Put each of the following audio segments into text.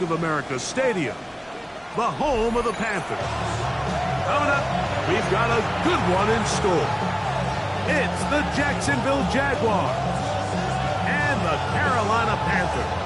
Bank of America Stadium, the home of the Panthers. Coming up, we've got a good one in store. It's the Jacksonville Jaguars and the Carolina Panthers.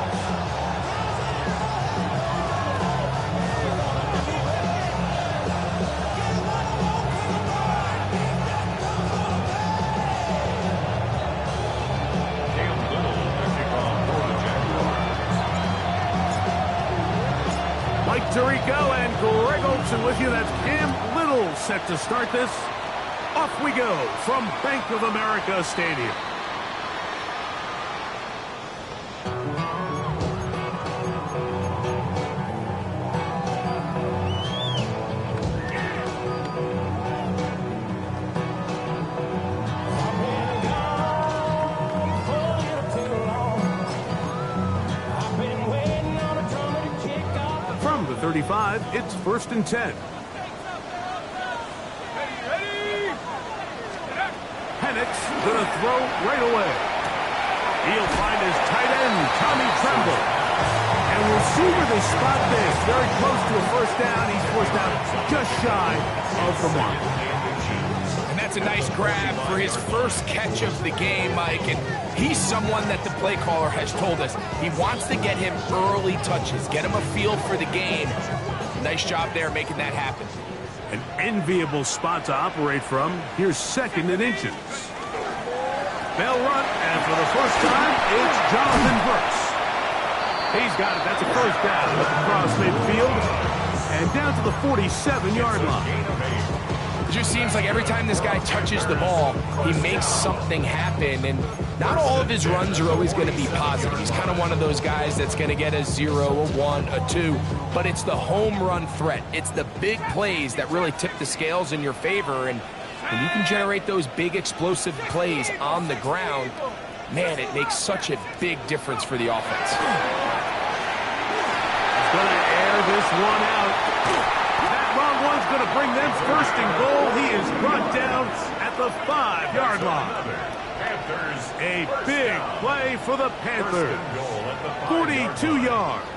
Mike Tirico and Greg Olsen with you. That's Cam Little set to start this. Off we go from Bank of America Stadium. From the 35, it's 1st and 10. Penix gonna throw right away. He'll find his tight end, Tommy Tremble. And we'll see where they spot this. Very close to a first down. He's forced out just shy of the mark. And that's a nice grab for his first catch of the game, Mike. And he's someone that the play caller has told us he wants to get him early touches, get him a feel for the game. Nice job there making that happen. An enviable spot to operate from. Here's 2nd and inches. They'll run, and for the first time, it's Jonathan Brooks. He's got it. That's a first down across midfield and down to the 47-yard line. It just seems like every time this guy touches the ball, he makes something happen, and not all of his runs are always going to be positive. He's kind of one of those guys that's going to get a 0, a 1, a 2, but it's the home run threat. It's the big plays that really tip the scales in your favor, and when you can generate those big explosive plays on the ground, man, it makes such a big difference for the offense. He's going to air this one out. Long one's going to bring them 1st and goal. He is brought down at the 5-yard line. A big play for the Panthers. 42 yards.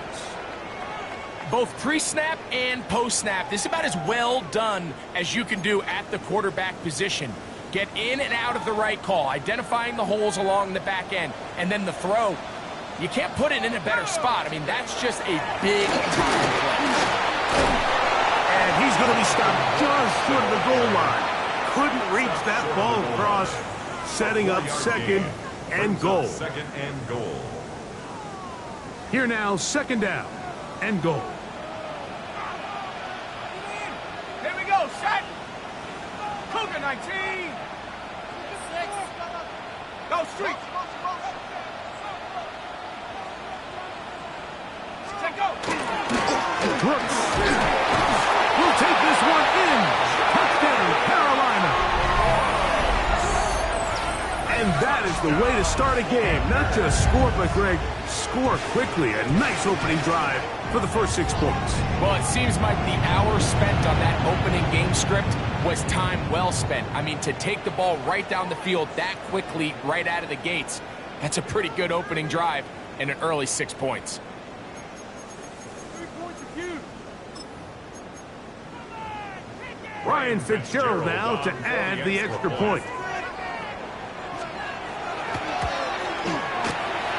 Both pre-snap and post-snap, this is about as well done as you can do at the quarterback position. Get in and out of the right call, identifying the holes along the back end, and then the throw. You can't put it in a better spot. I mean, that's just a big-time play. And he's going to be stopped just short of the goal line. Couldn't reach that ball across, setting up 2nd and goal. 2nd and goal. Here now, 2nd down and goal. Here we go, set. Cougar 19. 6. Go street. Set, go. Brooks will take this one in. Touchdown, Carolina. And that is the way to start a game. Not just score, but, Greg, score quickly. A nice opening drive for the first 6 points. Well, it seems like the hour spent on that opening game script was time well spent. I mean, to take the ball right down the field that quickly right out of the gates, that's a pretty good opening drive and an early 6 points. Ryan Fitzgerald now to add the extra point.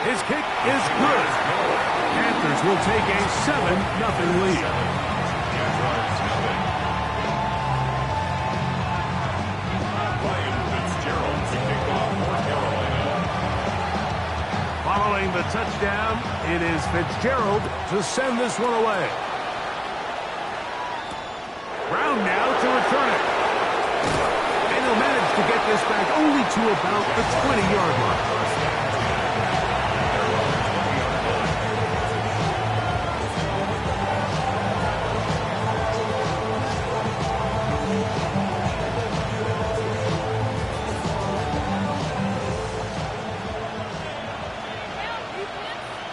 His kick is good. Panthers will take a 7-0 lead. Following the touchdown, it is Fitzgerald to send this one away. Brown now to return it. And he'll manage to get this back only to about the 20-yard line.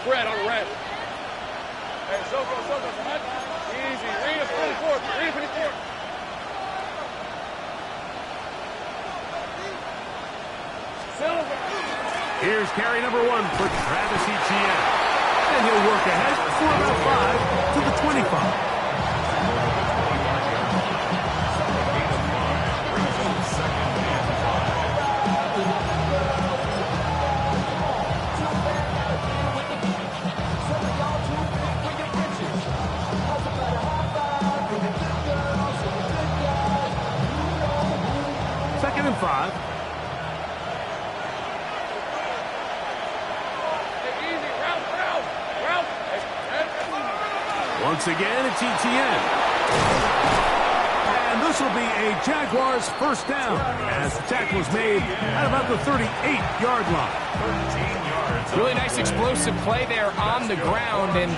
Red on the red. Hey, Soko, easy. Read it 54. Read it 54. Silver. Here's carry number 1 for Travis Etienne. And he'll work ahead for about and 5. Once again, it's ETN. And this will be a Jaguars first down as the tackle is made at about the 38-yard line. Really nice explosive play there on the ground. And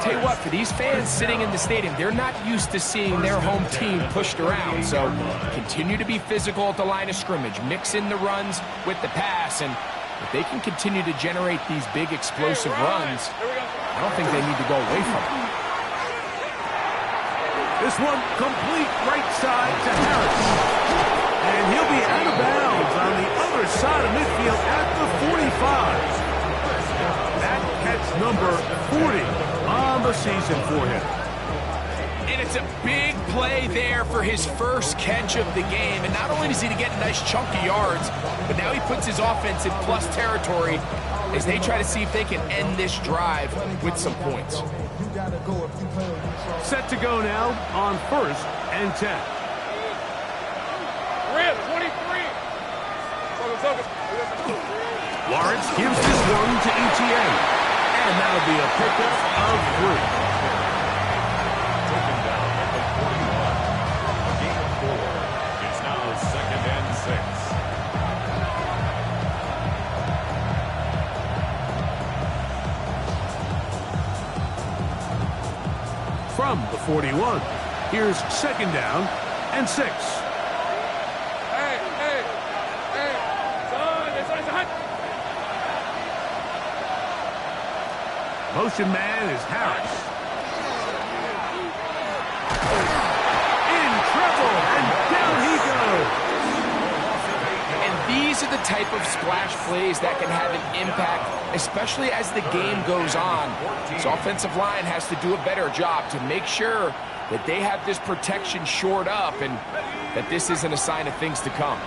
tell you what, for these fans sitting in the stadium, they're not used to seeing their home team pushed around. So continue to be physical at the line of scrimmage. Mix in the runs with the pass. And if they can continue to generate these big explosive runs, I don't think they need to go away from it. This one complete right side to Harris. And he'll be out of bounds on the other side of midfield at the 45. That catch number 40 on the season for him. And it's a big play there for his first catch of the game. And not only does he get a nice chunk of yards, but now he puts his offense in plus territory as they try to see if they can end this drive with some points. Set to go now on 1st and 10. Rip, 23. Lawrence gives this one to ETN. And that'll be a pickup of 3. Taken down at the 41. A gain of 4. It's now 2nd and 6. From the 41, here's 2nd down and 6. Hey, son. Motion man is Harris. In trouble, and down he goes. And these are the type of splash plays that can have an impact, especially as the game goes on. This offensive line has to do a better job to make sure that they have this protection shored up and that this isn't a sign of things to come.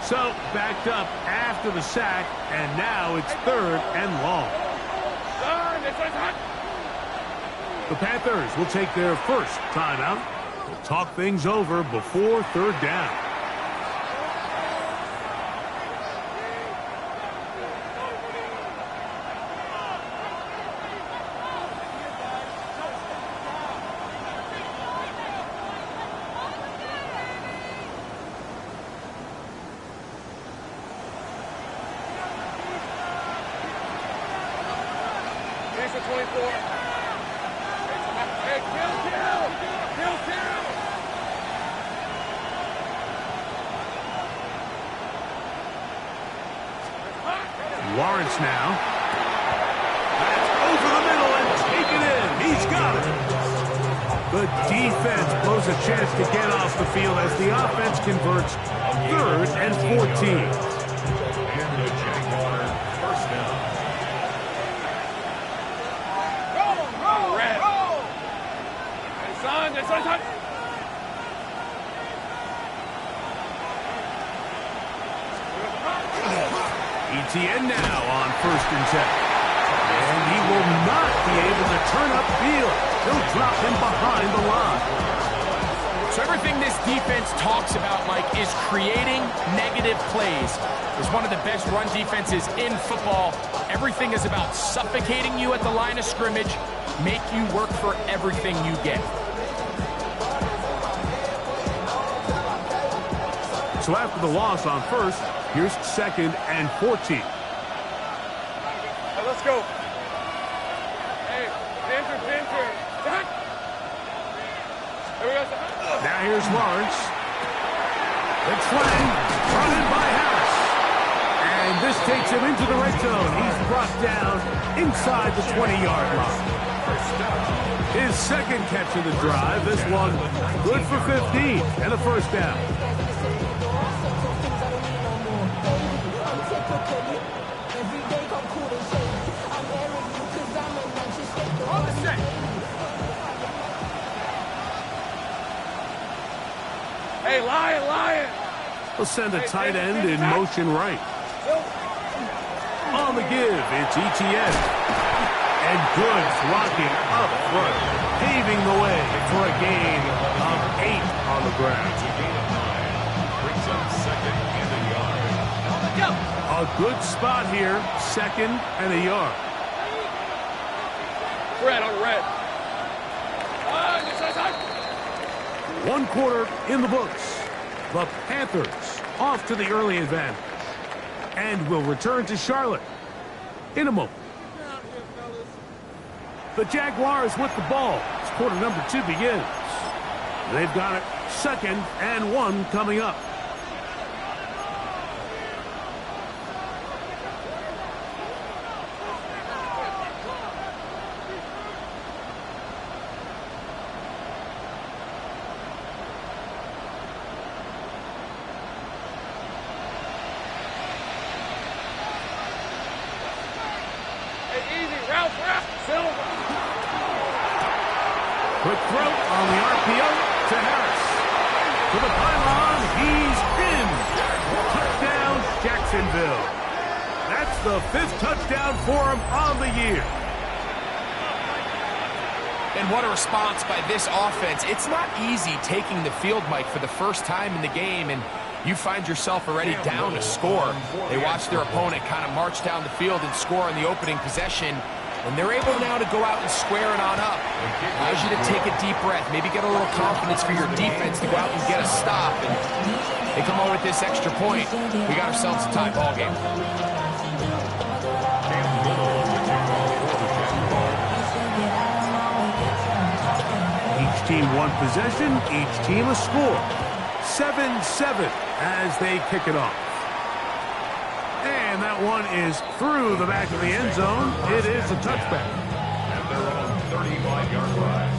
So, backed up after the sack, and now it's 3rd and long. The Panthers will take their first timeout. We'll talk things over before 3rd down. Here's the 24. Hey, kill. Lawrence now. That's over the middle and taken in. He's got it. The defense blows a chance to get off the field as the offense converts 3rd and 14. And the Jaguar first down. Red. Hey, son. ETN now on 1st and 10. And he will not be able to turn upfield. He'll drop him behind the line. So everything this defense talks about, Mike, is creating negative plays. It's one of the best run defenses in football. Everything is about suffocating you at the line of scrimmage, make you work for everything you get. So after the loss on 1st, here's 2nd and 14. Hey, let's go. Hey, Dinter. Here we go. Now here's Lawrence. It's slang, brought in by Harris. And this takes him into the red zone. He's brought down inside the 20-yard line. His 2nd catch of the drive. This one good for 15 and a first down. Hey, Lion. We'll send a tight end in motion right. On the give, it's ETN. And good blocking up front, paving the way for a gain of 8 on the ground. Brings up 2nd and a A good spot here, 2nd and a yard. Red on red. 1 quarter in the books. The Panthers off to the early advantage and will return to Charlotte in a moment. The Jaguars with the ball as quarter number 2 begins. They've got it 2nd and 1 coming up. Quick throw on the RPO to Harris. To the pylon, he's in. Touchdown, Jacksonville. That's the 5th touchdown for him on the year. And what a response by this offense. It's not easy taking the field, Mike, for the first time in the game, and you find yourself already down to score. They watch their opponent kind of march down the field and score on the opening possession. And they're able now to go out and square it on up. Allows you to take a deep breath, maybe get a little confidence for your defense to go out and get a stop. And they come over with this extra point. We got ourselves a tie ball game. Each team 1 possession, each team a score. 7-7 as they kick it off. And that one is through the back of the end zone. It is a touchback. At their own 35-yard line.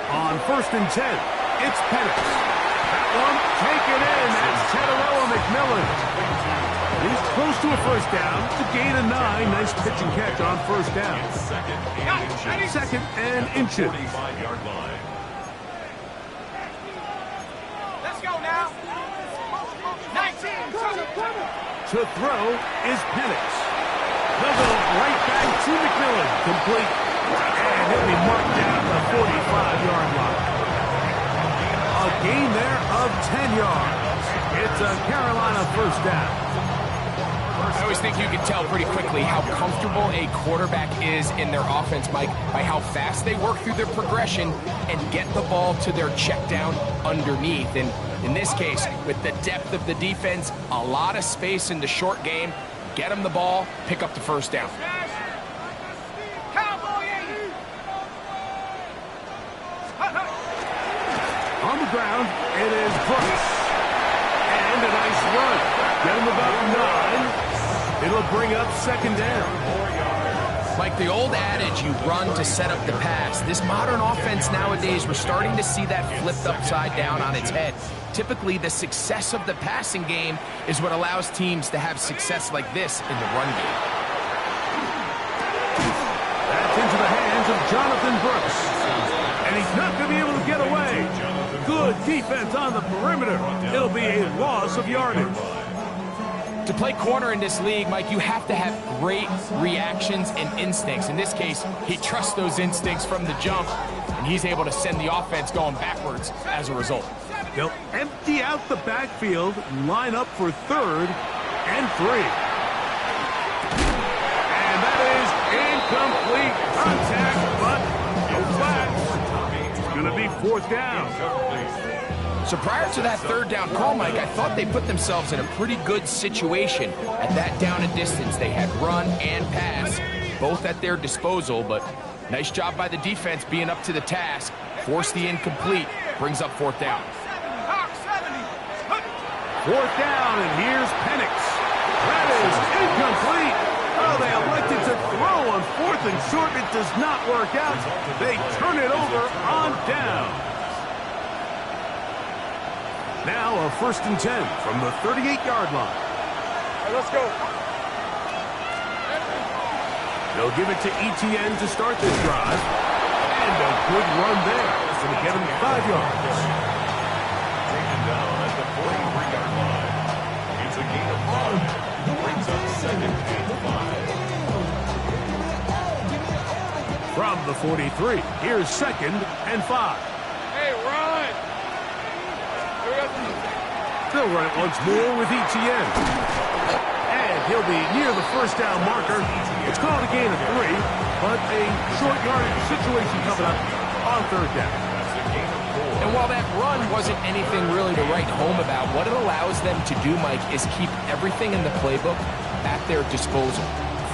On 1st and 10, it's Penix. That one taken in. That's Teteroa McMillan. He's close to a first down. It's a gain of 9. Nice pitch and catch on first down. 2nd and inches. 45-yard line. Let's go now. 19. To throw is Penix. They'll go right back to McMillan. Complete. And he'll be marked down the 45-yard line. A gain there of 10 yards. It's a Carolina first down. I always think you can tell pretty quickly how comfortable a quarterback is in their offense, Mike, by how fast they work through their progression and get the ball to their check down underneath. And in this case, with the depth of the defense, a lot of space in the short game, get them the ball, pick up the first down. On the ground, it is Brooks. And a nice run. Get him about 9. It'll bring up 2nd down. Like the old adage, you run to set up the pass. This modern offense nowadays, we're starting to see that flipped upside down on its head. Typically, the success of the passing game is what allows teams to have success like this in the run game. That's into the hands of Jonathan Brooks. And he's not going to be able to get away. Good defense on the perimeter. It'll be a loss of yardage. To play corner in this league, Mike, you have to have great reactions and instincts. In this case, he trusts those instincts from the jump, and he's able to send the offense going backwards as a result. They'll empty out the backfield, line up for 3rd and 3. And that is incomplete contact, but no flags. It's going to be 4th down. So prior to that 3rd down call, Mike, I thought they put themselves in a pretty good situation at that down and distance. They had run and pass, both at their disposal, but nice job by the defense being up to the task. Forced the incomplete, brings up 4th down. 4th down, and here's Penix. That is incomplete. Oh, they elected to throw on 4th and short. It does not work out. They turn it over on down. Now a 1st and 10 from the 38-yard line. Right, let's go. They'll give it to Etienne to start this drive. And a good run there. It's going to get him 5 yards. Taken down at the 43-yard line. It's a gain of 5. Brings up 2nd and 5. From the 43, here's 2nd and 5. Hey, run! They'll run it once more with Etienne. And he'll be near the first down marker. It's called a gain of 3, but a short yardage situation coming up on 3rd down. And while that run wasn't anything really to write home about, what it allows them to do, Mike, is keep everything in the playbook at their disposal.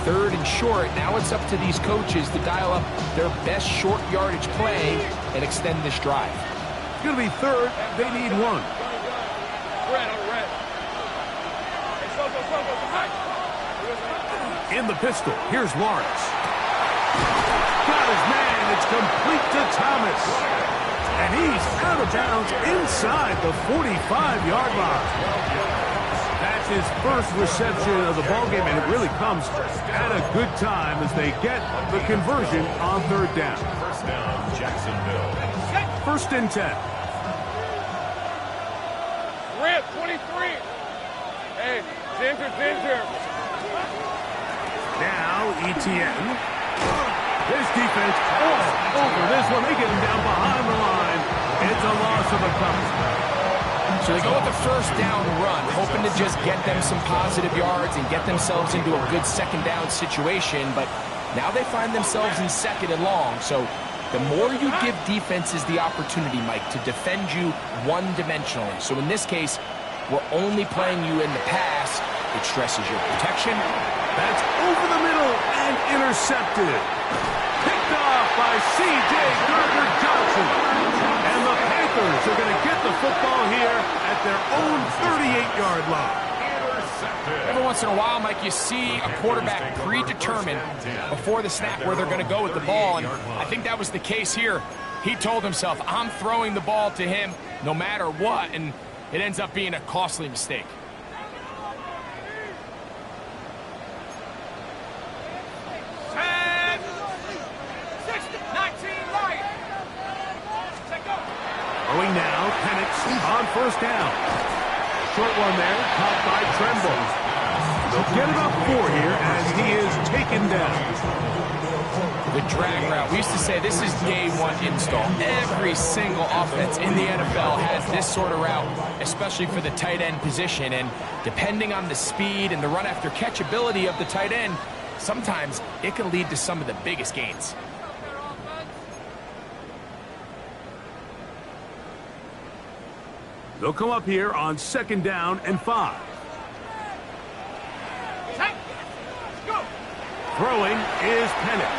3rd and short, now it's up to these coaches to dial up their best short yardage play and extend this drive. It's going to be 3rd. They need 1. Red on red. Hey, so, behind. In the pistol, here's Lawrence. Got his man. It's complete to Thomas. And he's out of bounds inside the 45-yard line. That's his first reception of the ballgame, and it really comes at a good time as they get the conversion on 3rd down. First down, Jacksonville. 1st and 10. Rip, 23. Hey, Ginger. Now Etienne. This defense all over this one. They get him down behind the line. It's a loss of a couple. So they go with the first down run, hoping to just get them some positive yards and get themselves into a good 2nd down situation. But now they find themselves in 2nd and long. So the more you give defenses the opportunity, Mike, to defend you one-dimensionally. So in this case, we're only playing you in the pass. It stresses your protection. That's over the middle and intercepted. Picked off by C.J. Gardner-Johnson. And the Panthers are going to get the football here at their own 38-yard line. Every once in a while, Mike, you see a quarterback predetermined before the snap where they're going to go with the ball, and I think that was the case here. He told himself, I'm throwing the ball to him no matter what, and it ends up being a costly mistake. Going now, Penix on 1st down. Short one there, caught by Tremble. They'll get it up 4 here as he is taken down. The drag route. We used to say this is day 1 install. Every single offense in the NFL has this sort of route, especially for the tight end position. And depending on the speed and the run after catch ability of the tight end, sometimes it can lead to some of the biggest gains. They'll come up here on 2nd down and 5. Throwing is Penix.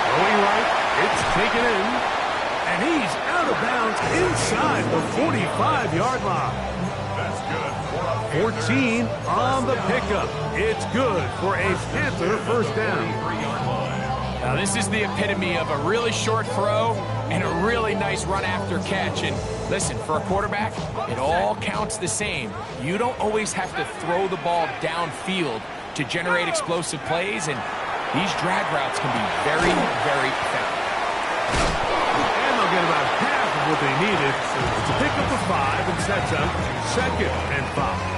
Throwing right, it's taken in, and he's out of bounds inside the 45-yard line. That's good. 14 on the pickup. It's good for a Panther 1st down. Now this is the epitome of a really short throw and a really nice run after catch. And listen, for a quarterback, it all counts the same. You don't always have to throw the ball downfield to generate explosive plays, and these drag routes can be very, very effective. And they'll get about half of what they needed to pick up the 5 and sets up 2nd and 5.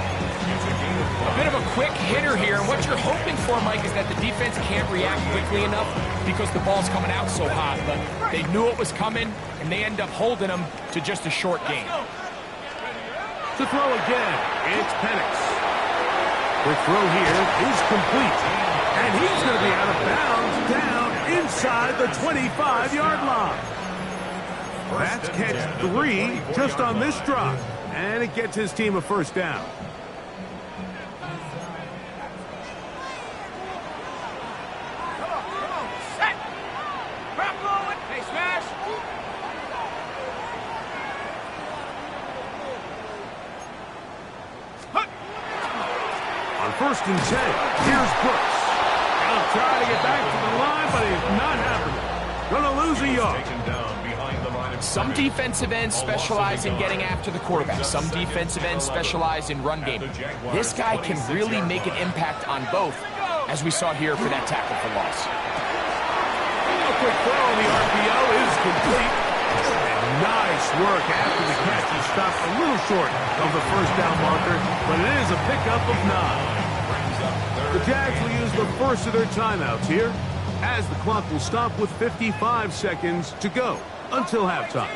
A bit of a quick hitter here, and what you're hoping for, Mike, is that the defense can't react quickly enough because the ball's coming out so hot. But they knew it was coming, and they end up holding them to just a short gain. To throw again, it's Penix. The throw here is complete, and he's going to be out of bounds down inside the 25-yard line. That's catch 3 just on this drop, and it gets his team a 1st down. On 1st and 10, here's Brooks. He'll try to get back to the line, but it's not happening. Going to lose a yard. Some defensive ends specialize in getting after the quarterback. Some defensive ends specialize in run game. This guy can really make an impact on both, as we saw here for that tackle for loss. A quick throw on the RPO is complete. Nice work after the catch. He stopped a little short of the first down marker, but it is a pickup of 9. The Jags will use the first of their timeouts here, as the clock will stop with 55 seconds to go until halftime.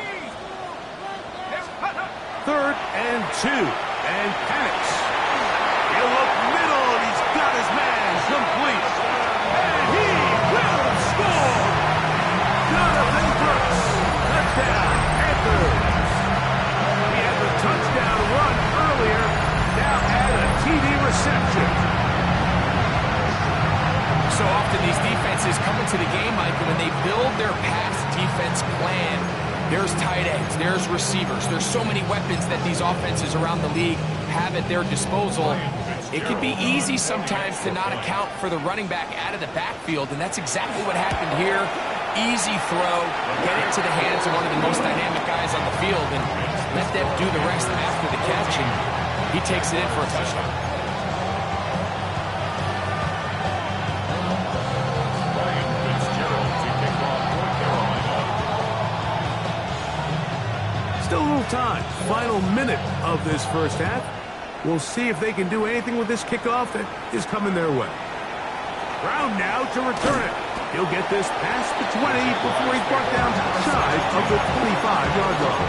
3rd and 2, and panics. He'll look middle, and he's got his man complete. And he will score! Jonathan Brooks, touchdown, Panthers. He had the touchdown run earlier, now had a TD reception. So often these defenses come into the game, Mike, and when they build their pass defense plan, there's tight ends, there's receivers, there's so many weapons that these offenses around the league have at their disposal. It can be easy sometimes to not account for the running back out of the backfield, and that's exactly what happened here. Easy throw, get it to the hands of one of the most dynamic guys on the field, and let them do the rest after the catch, and he takes it in for a touchdown. Still a little time. Final minute of this first half. We'll see if they can do anything with this kickoff that is coming their way. Brown now to return it. He'll get this past the 20 before he's brought down shy of the 25-yard line.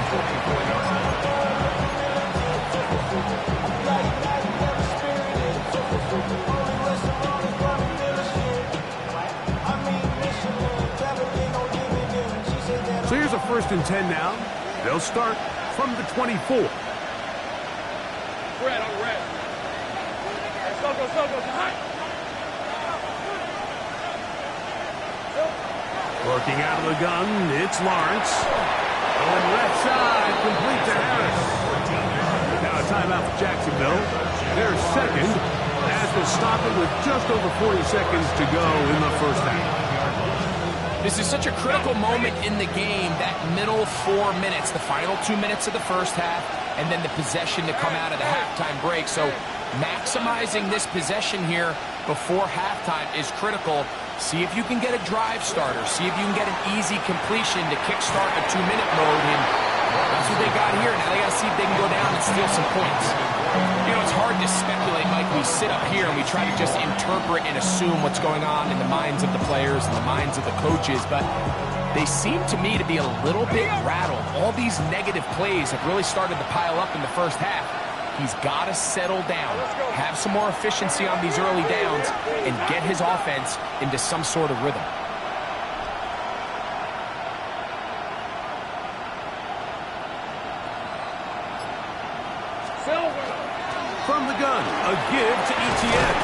So here's a 1st and 10 now. They'll start from the 24. Red on red. Go. Behind. Working out of the gun, it's Lawrence. Going left side, complete to Harris. Now a timeout for Jacksonville. Their second, as they stop it with just over 40 seconds to go in the first half. This is such a critical moment in the game, that middle 4 minutes, the final 2 minutes of the first half, and then the possession to come out of the halftime break. So maximizing this possession here before halftime is critical. See if you can get a drive starter. See if you can get an easy completion to kickstart a 2-minute mode. And that's what they got here. Now they got to see if they can go down and steal some points. You know, it's hard to speculate, Mike. We sit up here and we try to just interpret and assume what's going on in the minds of the players and the minds of the coaches, but they seem to me to be a little bit rattled. All these negative plays have really started to pile up in the first half. He's got to settle down, have some more efficiency on these early downs, and get his offense into some sort of rhythm. From the gun, a give to Etienne.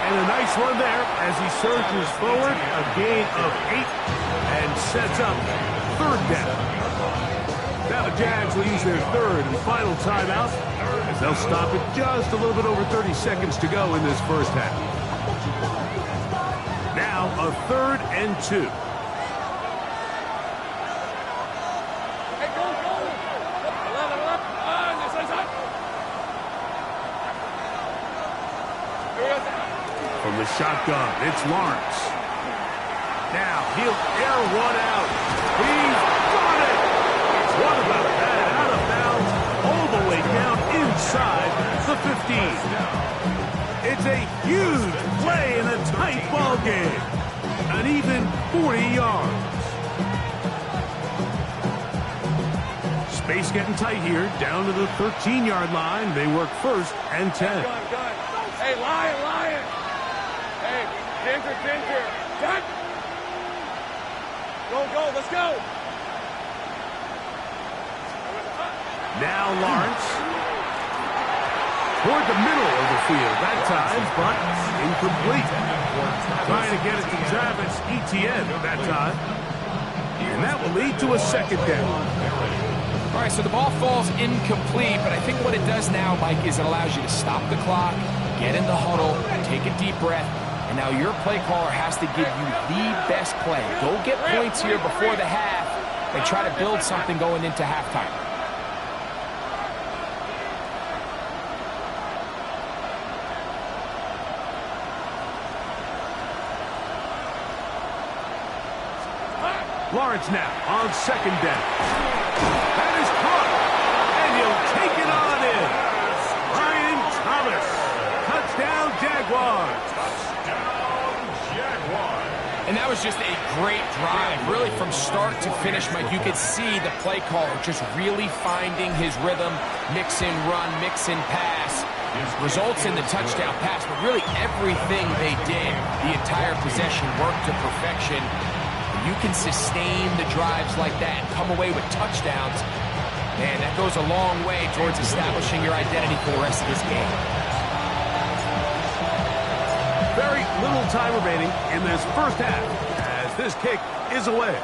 And a nice run there as he surges forward, a gain of 8, and sets up 3rd down. Now the Jags will use their 3rd and final timeout, as they'll stop it just a little bit over 30 seconds to go in this first half. Now a 3rd and 2. Hey, go. From the shotgun, it's Lawrence. Now he'll air one out. He's got it! What about that? Out of bounds, all the way down inside the 15. It's a huge play in a tight ball game. An even 40 yards. Space getting tight here, down to the 13-yard line. They work 1st and 10. Gun. Hey, Lion. Hey, Ginger. Gun. Go, let's go. Now Lawrence. Toward the middle of the field that time, but incomplete. Trying to get it to Travis Etienne that time. And that will lead to a 2nd down. All right, so the ball falls incomplete, but I think what it does now, Mike, is it allows you to stop the clock, get in the huddle, take a deep breath, and now your play caller has to give you the best play. Go get points here before the half and try to build something going into halftime. Lawrence now on second down. That is caught. And he'll take it on in. Ryan Thomas. Touchdown, Jaguars. And that was just a great drive, really from start to finish, Mike. You could see the play caller just really finding his rhythm, mix and run, mix and pass. Results in the touchdown pass, but really everything they did, the entire possession worked to perfection. You can sustain the drives like that and come away with touchdowns. Man, that goes a long way towards establishing your identity for the rest of this game. Very little time remaining in this first half as this kick is away.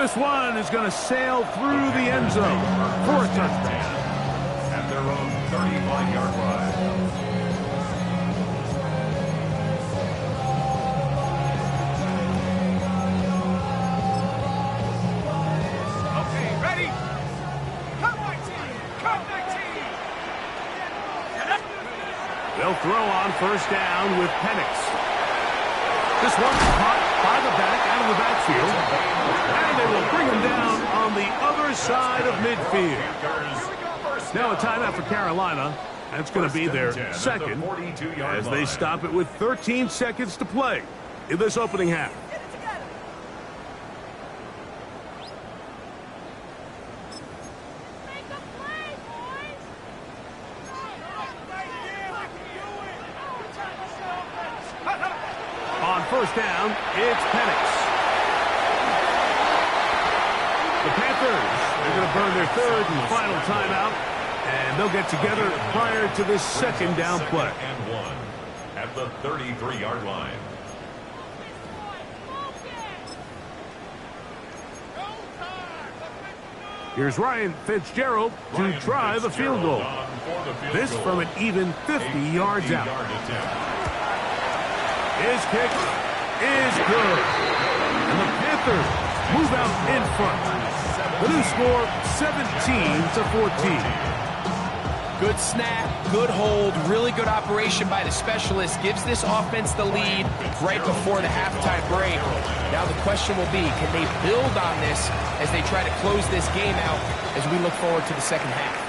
This one is going to sail through the end zone for a touchdown. At their own 35-yard line. Okay, ready? Come my team! Come my team! They'll throw on first down with Penix. This one caught by the back out of the backfield. And they will bring him down on the other side of midfield. Now a timeout for Carolina. That's going to be their second as they stop it with 13 seconds to play in this opening half. On first down, it's Penix. The Panthers are going to burn their third and final timeout, and they'll get together prior to this second down play. And 1 at the 33-yard line. Here's Ryan Fitzgerald to try the field goal. This from an even 50 yards out. His kick is good. And the Panthers move out in front. The new score, 17-14. Good snap, good hold, really good operation by the specialist. Gives this offense the lead right before the halftime break. Now the question will be, can they build on this as they try to close this game out as we look forward to the second half?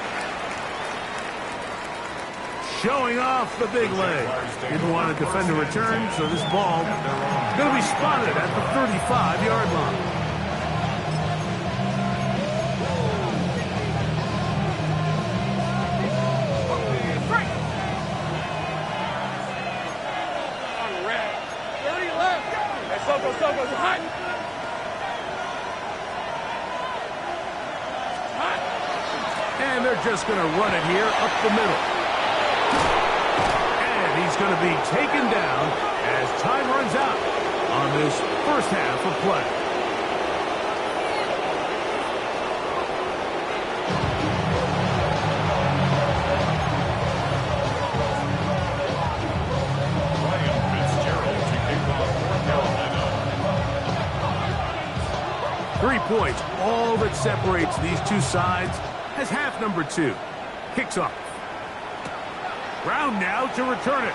Showing off the big leg. Didn't want to defend a return, so this ball is going to be spotted at the 35-yard line. And they're just going to run it here up the middle. And he's going to be taken down as time runs out on this first half of play. Ryan Fitzgerald to kick off for Carolina. 3 points, all that separates these two sides, as half number 2 kicks off. Brown now to return it.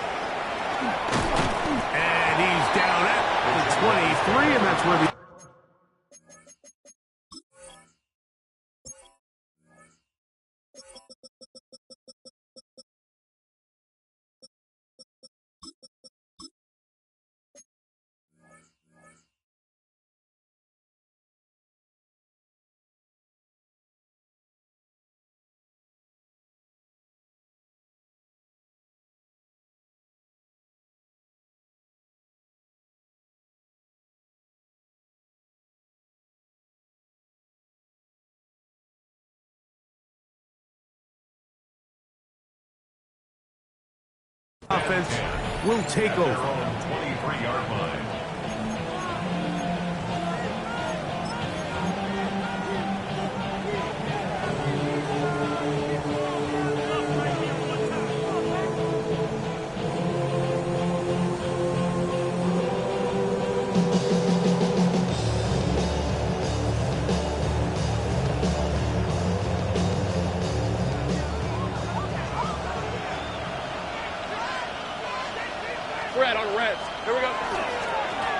And he's down at the 23, and that's where the... offense will take over. 23-yard line. Red on reds. Here we go.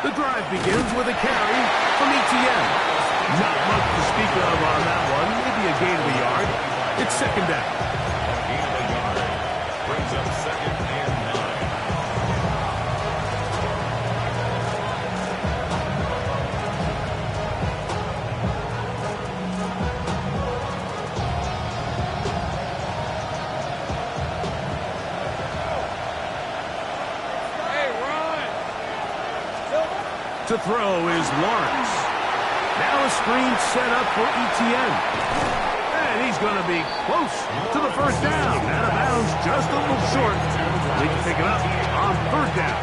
The drive begins with a carry from ETN. Not much to speak of on that one. Maybe a gain of a yard. It's second down. A gain of a yard. Brings up second and 9. To throw is Lawrence. Now a screen set up for ETN. And he's going to be close to the first down. Out of bounds, just a little short. They can pick it up on third down.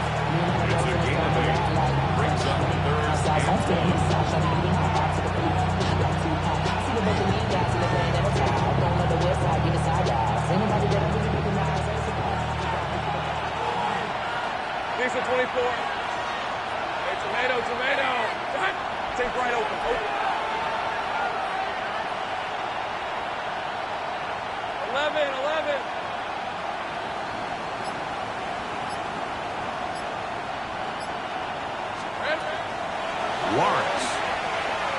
It's a gain of 8. Brings up the third and 10. Decent 24. Tomato. Take right open. 11. Lawrence.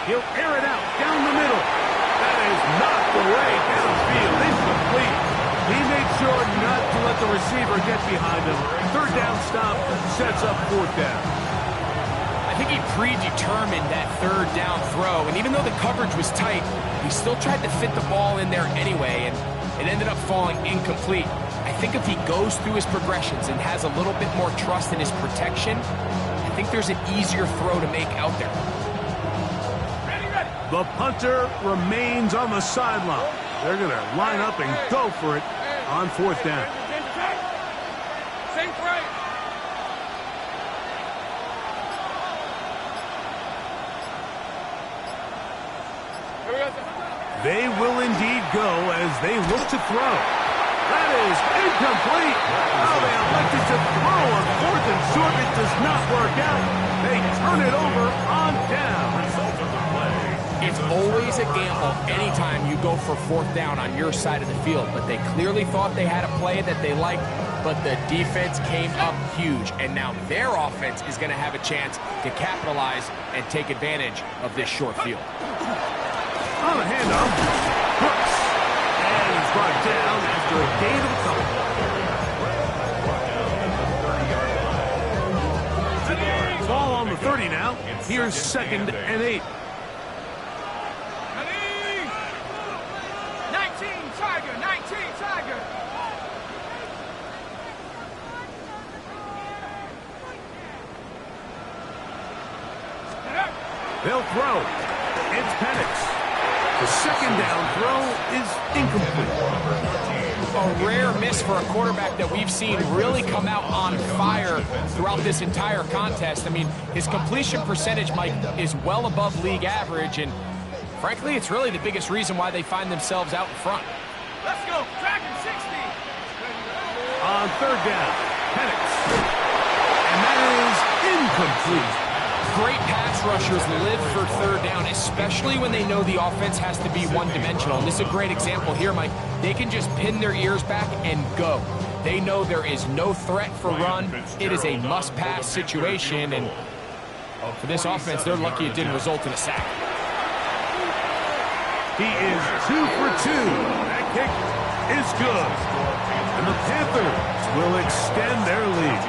He'll air it out down the middle. That is knocked away downfield. Incomplete. He made sure not to let the receiver get behind him. Third down stop sets up fourth down. I think he predetermined that third down throw, and even though the coverage was tight, he still tried to fit the ball in there anyway, and it ended up falling incomplete. I think if he goes through his progressions and has a little bit more trust in his protection, I think there's an easier throw to make out there. The punter remains on the sideline. They're going to line up and go for it on fourth down. Sink right. They will indeed go as they look to throw. That is incomplete. Oh, they elected to throw on fourth and short. It does not work out. They turn it over on down. It's always a gamble anytime you go for fourth down on your side of the field, but they clearly thought they had a play that they liked, but the defense came up huge, and now their offense is going to have a chance to capitalize and take advantage of this short field. On the handoff, Brooks. And he's brought down after a gain of a couple. Ball on the 30 now. Here's second and 8. 19 Tiger. They'll throw. It's Penix. The second down throw is incomplete. A rare miss for a quarterback that we've seen really come out on fire throughout this entire contest. I mean, his completion percentage, Mike, is well above league average, and frankly, it's really the biggest reason why they find themselves out in front. Let's go. Dragon 60. On third down, Penix. And that is incomplete. Great pass rushers live for third down, especially when they know the offense has to be one-dimensional. And this is a great example here, Mike. They can just pin their ears back and go. They know there is no threat for run. It is a must-pass situation, and for this offense, they're lucky it didn't result in a sack. He is 2 for 2. That kick is good. And the Panthers will extend their lead.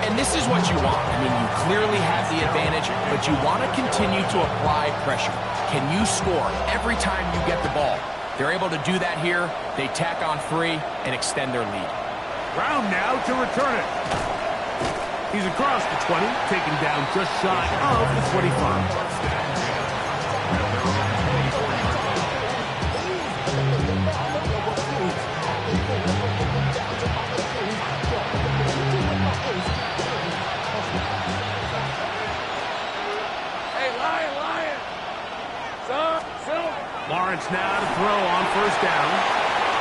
And this is what you want. I mean, you clearly have the advantage, but you want to continue to apply pressure. Can you score every time you get the ball? They're able to do that here. They tack on 3 and extend their lead. Brown now to return it. He's across the 20, taken down just shy of the 25. Lawrence now to throw on first down.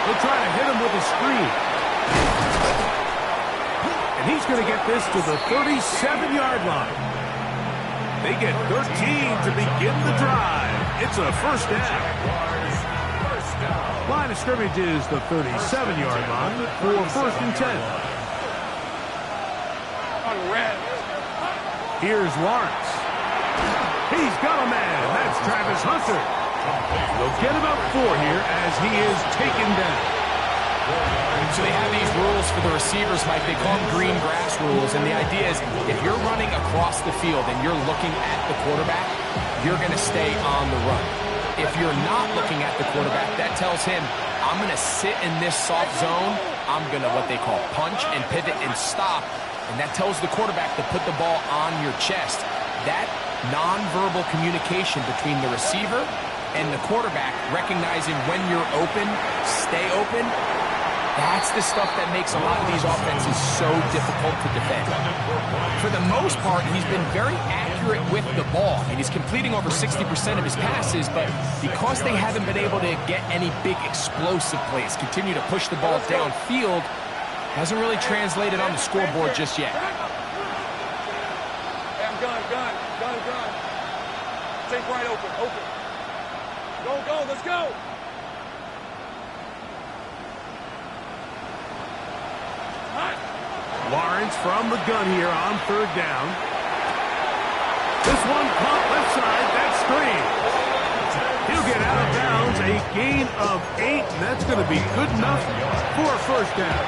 They'll try to hit him with a screen. And he's going to get this to the 37-yard line. They get 13 to begin the drive. It's a first down. Line of scrimmage is the 37-yard line for first and 10. On red. Here's Lawrence. He's got a man. That's Travis Hunter. They'll get about 4 here as he is taken down. So they have these rules for the receivers, Mike. They call them green grass rules. And the idea is if you're running across the field and you're looking at the quarterback, you're going to stay on the run. If you're not looking at the quarterback, that tells him, I'm going to sit in this soft zone. I'm going to what they call punch and pivot and stop. And that tells the quarterback to put the ball on your chest. That nonverbal communication between the receiver and the quarterback, recognizing when you're open, stay open, that's the stuff that makes a lot of these offenses so difficult to defend. For the most part, he's been very accurate with the ball, and he's completing over 60% of his passes, but because they haven't been able to get any big explosive plays, continue to push the ball downfield, hasn't really translated on the scoreboard just yet. Hey, I'm gun. Take right, open. Go, let's go. Lawrence from the gun here on 3rd down. This one caught left side. That's screen. He'll get out of bounds. A gain of 8, and that's going to be good enough for a 1st down.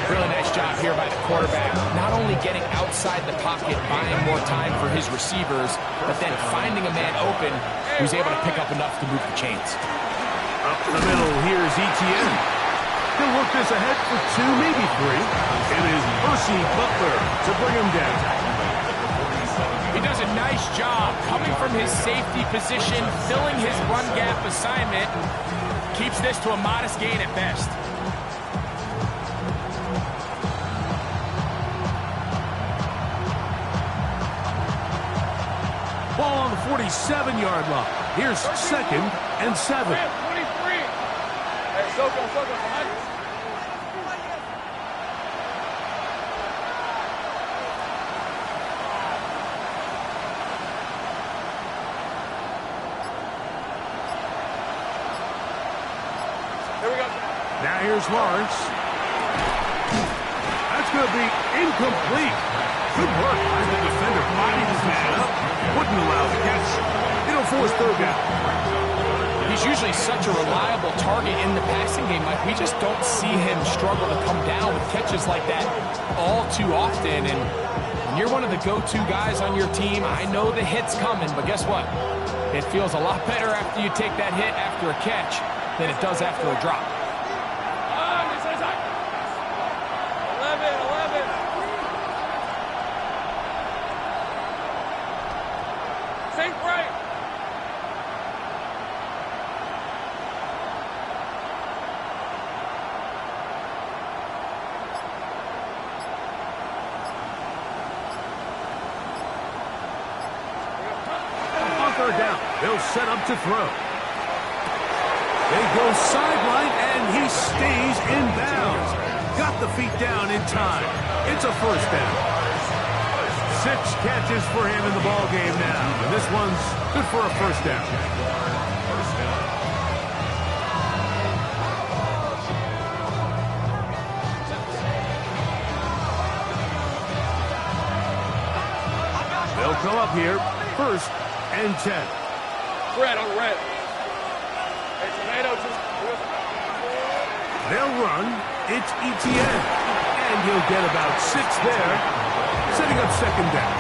Really nice job here by the quarterback. Not only getting outside the pocket, buying more time for his receivers, but then finding a man open who's able to pick up enough to move the chains. Up the middle, here's Etienne. He'll work this ahead for 2, maybe 3. It is Percy Butler to bring him down. He does a nice job coming from his safety position, filling his run gap assignment. Keeps this to a modest gain at best. Ball on the 47-yard line. Here's 2nd and 7. 23. Hey, Soko, behind us. Here we go. Now here's Lawrence. That's going to be incomplete. Good work by the defender. Body his man up. Wouldn't allow the catch. It'll force 3rd down. He's usually such a reliable target in the passing game. Like, we just don't see him struggle to come down with catches like that all too often. And when you're one of the go-to guys on your team, I know the hit's coming, but guess what? It feels a lot better after you take that hit after a catch than it does after a drop. 11. Take right. On 3rd down, they'll set up to throw. They go sideline, and he stays in bounds. Got the feet down in time. It's a 1st down. 6 catches for him in the ball game now. And this one's good for a 1st down. They'll come up here, 1st and 10. Red on red. Hey, tomato, just... They'll run. It's Etienne. And he'll get about 6 there, setting up 2nd down.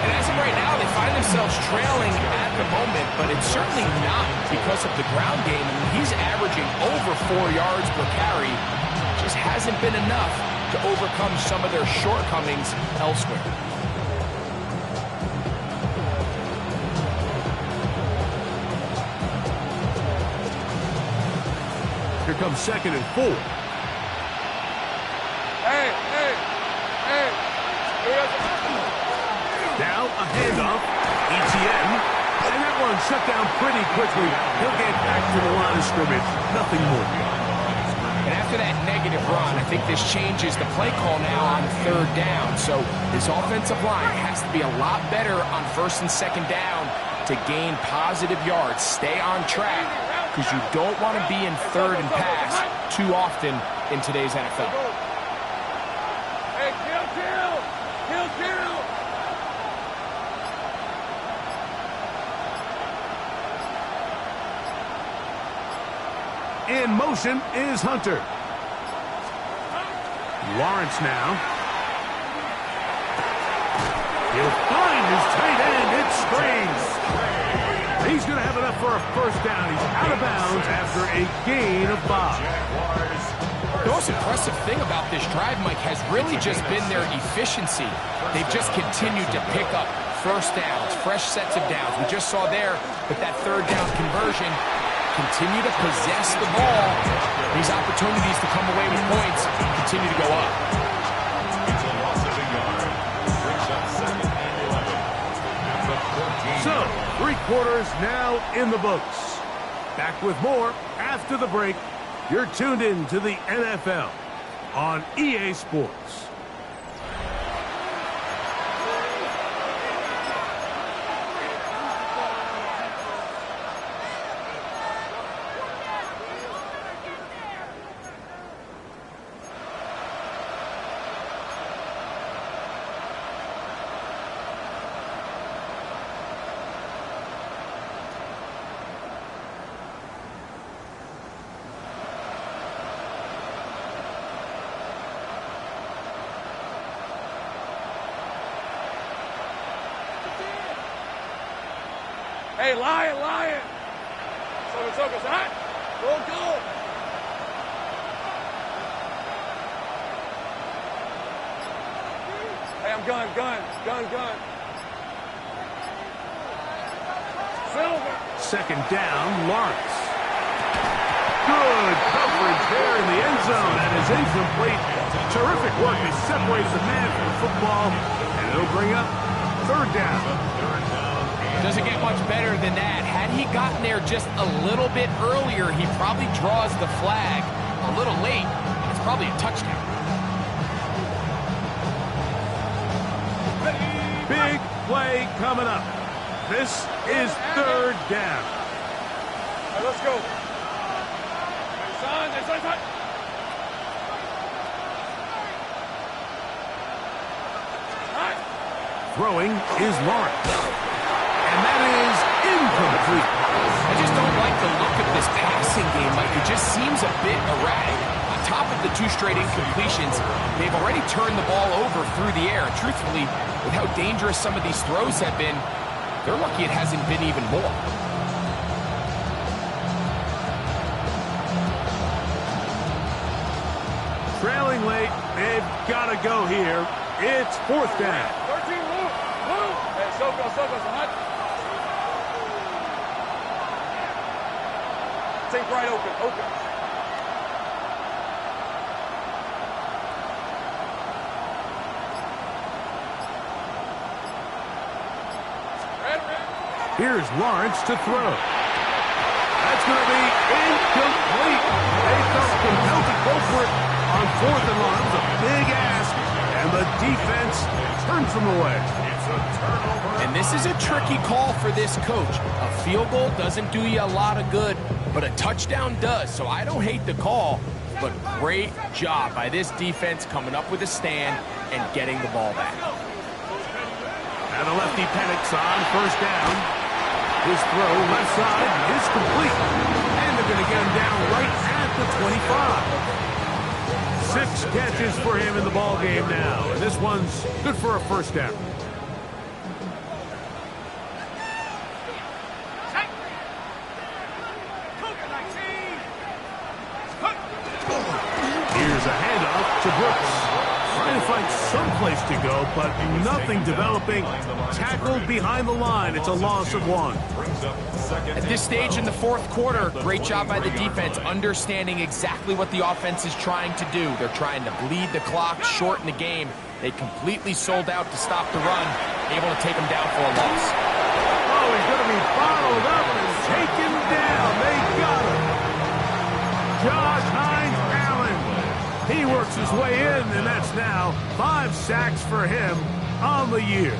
And as of right now, they find themselves trailing at the moment, but it's certainly not because of the ground game. I mean, he's averaging over 4 yards per carry. Just hasn't been enough to overcome some of their shortcomings elsewhere. Here comes 2nd and 4. Hey. Now a handoff. Etienne. And that one shut down pretty quickly. He'll get back to the line of scrimmage. Nothing more. And after that negative run, I think this changes the play call now on 3rd down. So this offensive line has to be a lot better on 1st and 2nd down to gain positive yards. Stay on track, because you don't want to be in 3rd and pass too often in today's NFL. Hey, kill. In motion is Hunter. Lawrence now. He'll find his tight end. It screens. He's going to have enough for a first down. He's out of bounds after a gain of 5. The most impressive thing about this drive, Mike, has really just been their efficiency. They've just continued to pick up first downs, fresh sets of downs. We just saw there with that third down conversion, continue to possess the ball. These opportunities to come away with points continue to go up. It's a loss of a yard. Brings up 2nd and 11. At the 14. So, 3 quarters now in the books. Back with more after the break. You're tuned in to the NFL on EA Sports. Hey, Lion, Lion. So, hot. Go. Hey, I'm gun. Silver. 2nd down, Lawrence. Good coverage there in the end zone. That is incomplete. Terrific work. They separated the man from the football, and it'll bring up 3rd down. Doesn't get much better than that. Had he gotten there just a little bit earlier, he probably draws the flag a little late. It's probably a touchdown. Big play coming up. This is 3rd down. All right, let's go. Son. Throwing is Lawrence. And that is incomplete. I just don't like the look of this passing game, Mike. It just seems a bit erratic. On top of the 2 straight incompletions, they've already turned the ball over through the air. And truthfully, with how dangerous some of these throws have been, they're lucky it hasn't been even more. Trailing late, they've got to go here. It's 4th down. 13, move. Hey, Soko, hot. Take right, open. Red. Here's Lawrence to throw. That's going to be incomplete. They felt compelled to go for it on 4th and long. It was a big ask, and the defense turns them away. It's a turnover. And this is a tricky call for this coach. A field goal doesn't do you a lot of good, but a touchdown does. So I don't hate the call, but great job by this defense coming up with a stand and getting the ball back. And the lefty panics on 1st down. His throw left side is complete. And they're going to get him down right at the 25. 6 catches for him in the ball game now. And this one's good for a 1st down. Here's a handoff to Brooks. Trying to find some place to go, but nothing developing. Tackled behind the line. It's a loss of 1. At this stage in the 4th quarter, great job by the defense, understanding exactly what the offense is trying to do. They're trying to bleed the clock, shorten the game. They completely sold out to stop the run, able to take them down for a loss. Oh, he's going to be followed up and taken down. They got him. Josh Hines-Allen. He works his way in, and that's now 5 sacks for him on the year.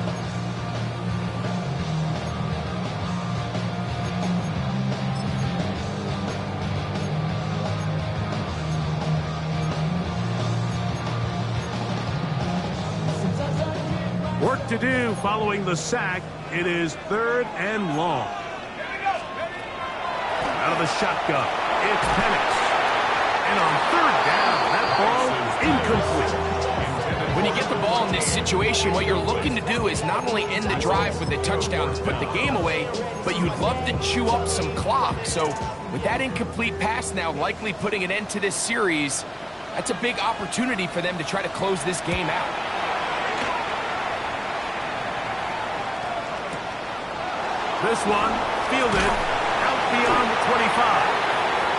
Work to do following the sack. It is 3rd and long. Out of the shotgun, it's Penix. And on 3rd down, that ball incomplete. When you get the ball in this situation, what you're looking to do is not only end the drive with a touchdown to put the game away, but you'd love to chew up some clock. So with that incomplete pass now likely putting an end to this series, that's a big opportunity for them to try to close this game out. This one fielded out beyond the 25.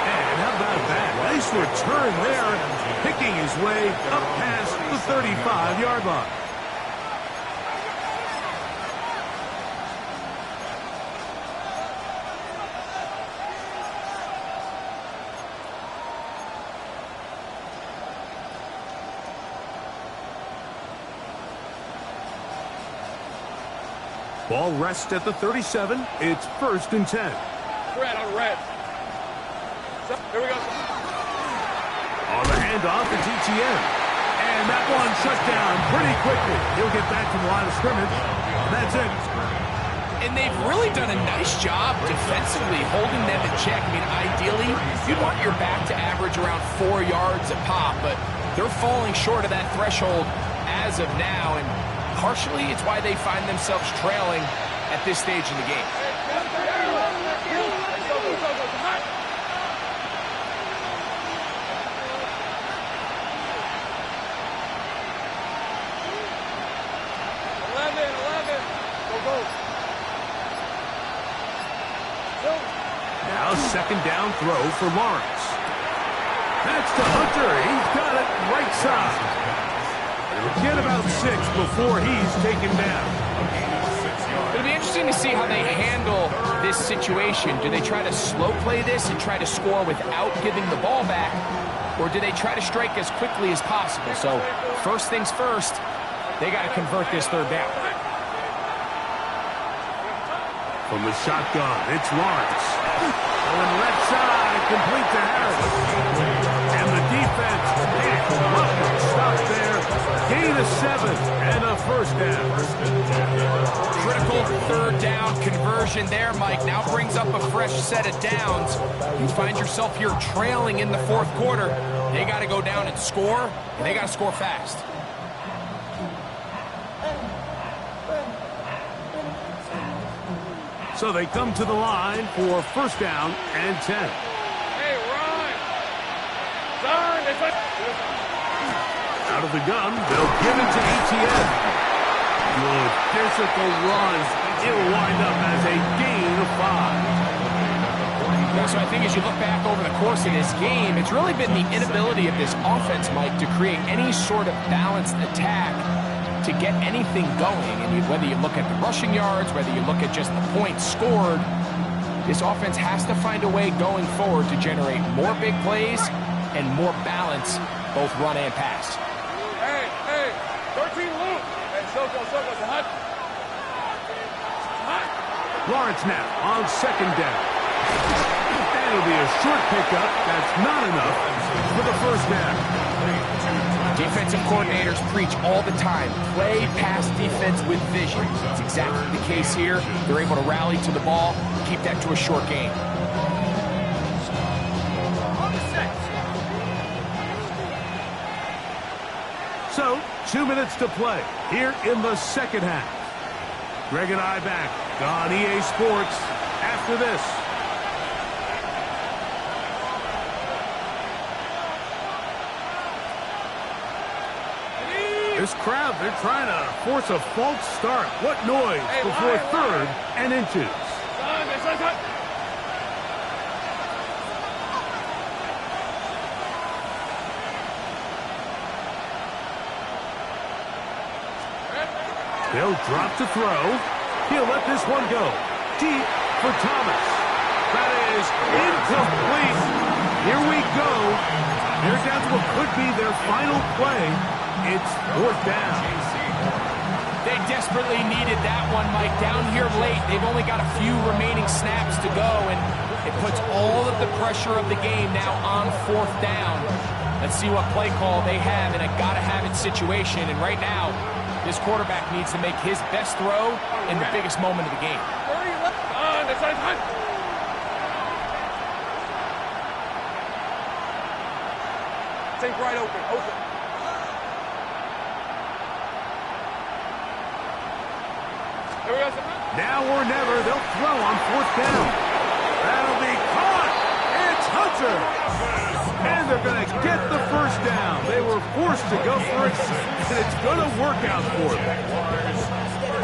And how about that? Nice return there, picking his way up past the 35-yard line. Ball rests at the 37. It's 1st and 10. Red on red. So, here we go. On the handoff, it's ETN. And that one shut down pretty quickly. He'll get back to the line of scrimmage. That's it. And they've really done a nice job defensively holding them in check. I mean, ideally, you'd want your back to average around 4 yards a pop, but they're falling short of that threshold as of now, and partially it's why they find themselves trailing at this stage in the game. Now 2nd down throw for Lawrence. That's to Hunter. He's got it right side. It'll get about 6 before he's taken down. It'll be interesting to see how they handle this situation. Do they try to slow play this and try to score without giving the ball back? Or do they try to strike as quickly as possible? So first things first, they got to convert this 3rd down. From the shotgun, it's Lawrence. Going left side, complete to Harris. And the defense can't come up and stop there. Gain of 7 and a 1st down. Critical 3rd down conversion there, Mike. Now brings up a fresh set of downs. You find yourself here trailing in the 4th quarter. They got to go down and score, and they got to score fast. So they come to the line for 1st down and 10. Hey, Ryan. Turn. Out of the gun, they'll give it to ETN. Good physical run. It'll wind up as a gain of 5. Yeah, so I think as you look back over the course of this game, it's really been the inability of this offense, Mike, to create any sort of balanced attack to get anything going. And whether you look at the rushing yards, whether you look at just the points scored, this offense has to find a way going forward to generate more big plays and more balance, both run and pass. Hey, 13 loop. Hey, Soko, hot. Lawrence now on 2nd down. That'll be a short pickup. That's not enough for the 1st down. Defensive coordinators preach all the time, play pass defense with vision. It's exactly the case here. They're able to rally to the ball, keep that to a short game. So, 2 minutes to play here in the 2nd half. Greg and I back on EA Sports after this. This crowd, they're trying to force a false start. What noise before 3rd and inches. They'll drop to throw. He'll let this one go. Deep for Thomas. That is incomplete. Here we go. They're down to what could be their final play. It's 4th down. They desperately needed that one, Mike. Down here late, they've only got a few remaining snaps to go, and it puts all of the pressure of the game now on 4th down. Let's see what play call they have in a gotta-have-it situation, and right now, This quarterback needs to make his best throw in the biggest moment of the game. Take right open. Here we go. Now or never, they'll throw on 4th down. That'll be caught. It's Hunter. And they're going to get the first down. They were forced to go for it, and it's going to work out for them.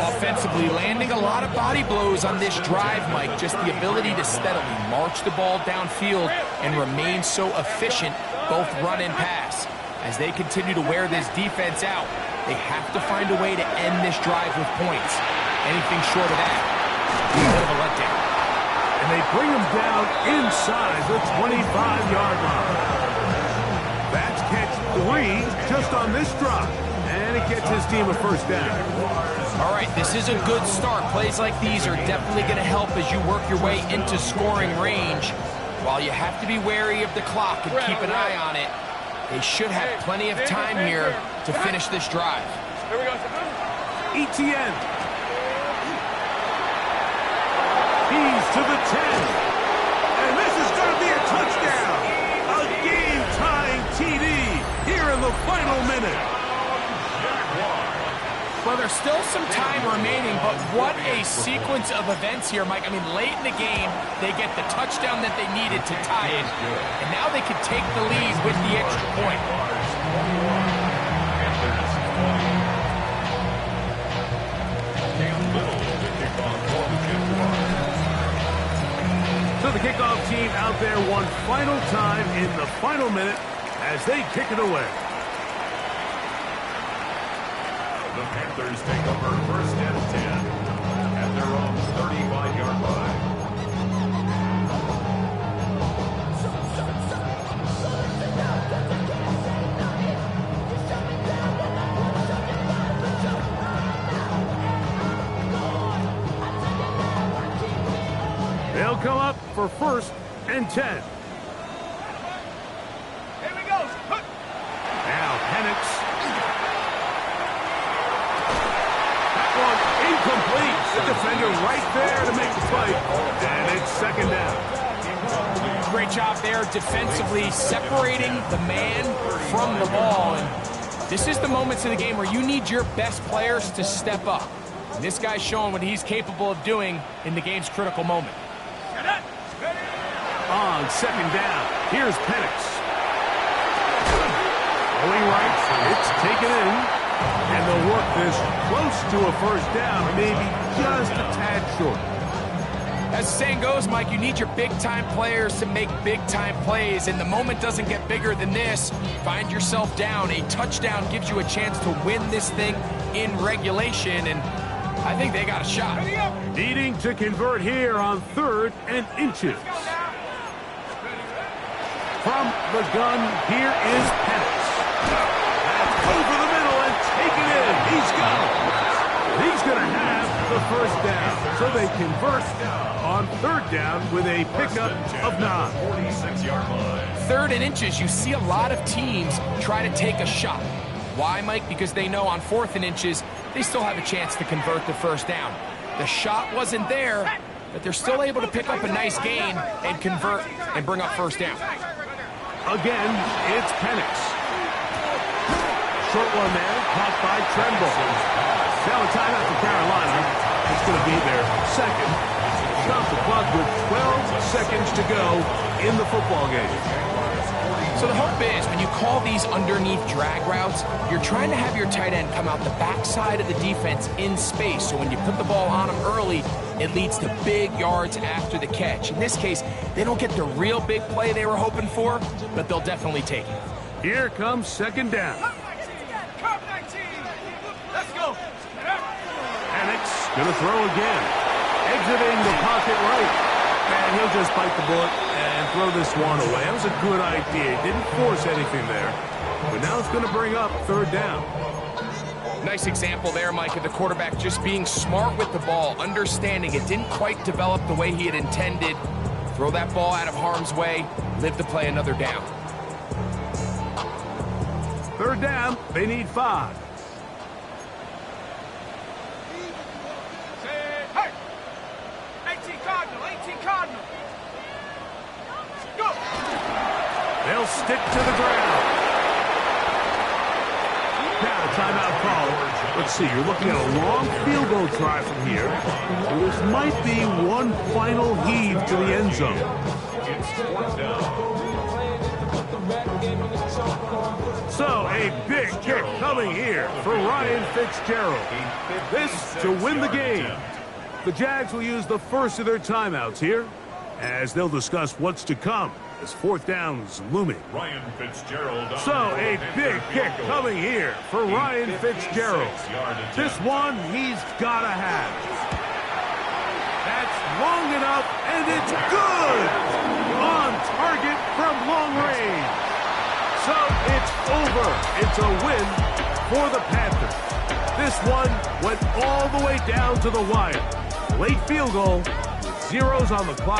Offensively, landing a lot of body blows on this drive, Mike. Just the ability to steadily march the ball downfield and remain so efficient, both run and pass. As they continue to wear this defense out, they have to find a way to end this drive with points. Anything short of that, a bit of a letdown. And they bring him down inside the 25-yard line. That's catch 3 just on this drop. And it gets his team a first down. All right, this is a good start. Plays like these are definitely going to help as you work your way into scoring range. While you have to be wary of the clock and keep an eye on it, they should have plenty of time here to finish this drive. Here we go. Etienne. He's to the 10. And this is going to be a touchdown. A game-tying TD here in the final minute. Well, there's still some time remaining, but what a sequence of events here, Mike. I mean, late in the game, they get the touchdown that they needed to tie it, and now they can take the lead with the extra point. So the kickoff team out there one final time in the final minute as they kick it away. The Panthers take over 1st and 10 at their own 35-yard line. They'll come up for 1st and 10. Here we go. Now Penix. Incomplete. The defender right there to make the play. And it's 2nd down. Great job there defensively, separating the man from the ball. And this is the moments of the game where you need your best players to step up. And this guy's showing what he's capable of doing in the game's critical moment. On 2nd down, here's Penix. Going right, it's taken in. And they'll work this close to a first down, maybe just a tad short. As the saying goes, Mike, you need your big-time players to make big-time plays, and the moment doesn't get bigger than this. Find yourself down. A touchdown gives you a chance to win this thing in regulation, and I think they got a shot. Needing to convert here on 3rd and inches. From the gun, here is Penix. Over the middle and take it in. He's got it. He's going to have the first down. So they convert on 3rd down with a pickup of 9. 46-yard line. 3rd and inches, you see a lot of teams try to take a shot. Why, Mike? Because they know on 4th and inches, they still have a chance to convert the first down. The shot wasn't there, but they're still able to pick up a nice gain and convert and bring up first down. Again, it's Penix. Short one there, caught by Tremble. Now a timeout for Carolina. It's going to be their 2nd. Stop the clock with 12 seconds to go in the football game. So the hope is when you call these underneath drag routes, you're trying to have your tight end come out the backside of the defense in space. So when you put the ball on them early, it leads to big yards after the catch. In this case, they don't get the real big play they were hoping for, but they'll definitely take it. Here comes 2nd down. Let's go. Penix going to throw again. Exiting the pocket right. And he'll just bite the bullet and throw this one away. That was a good idea. Didn't force anything there. But now it's going to bring up 3rd down. Nice example there, Mike, of the quarterback just being smart with the ball, understanding it didn't quite develop the way he had intended. Throw that ball out of harm's way, live to play another down. 3rd down, they need 5. Cardinal. Go. They'll stick to the ground. Now, timeout call. Let's see, you're looking at a long field goal try from here. This might be one final heave to the end zone. It's fourth down. So, a big kick coming here for Ryan Fitzgerald. This to win the game. The Jags will use the first of their timeouts here, as they'll discuss what's to come as fourth down's looming. Ryan Fitzgerald. So, a big kick coming here for Ryan Fitzgerald. This one he's got to have. That's long enough, and it's good! On target from long range. So, it's over. It's a win for the Panthers. This one went all the way down to the wire. Late field goal with zeros on the clock.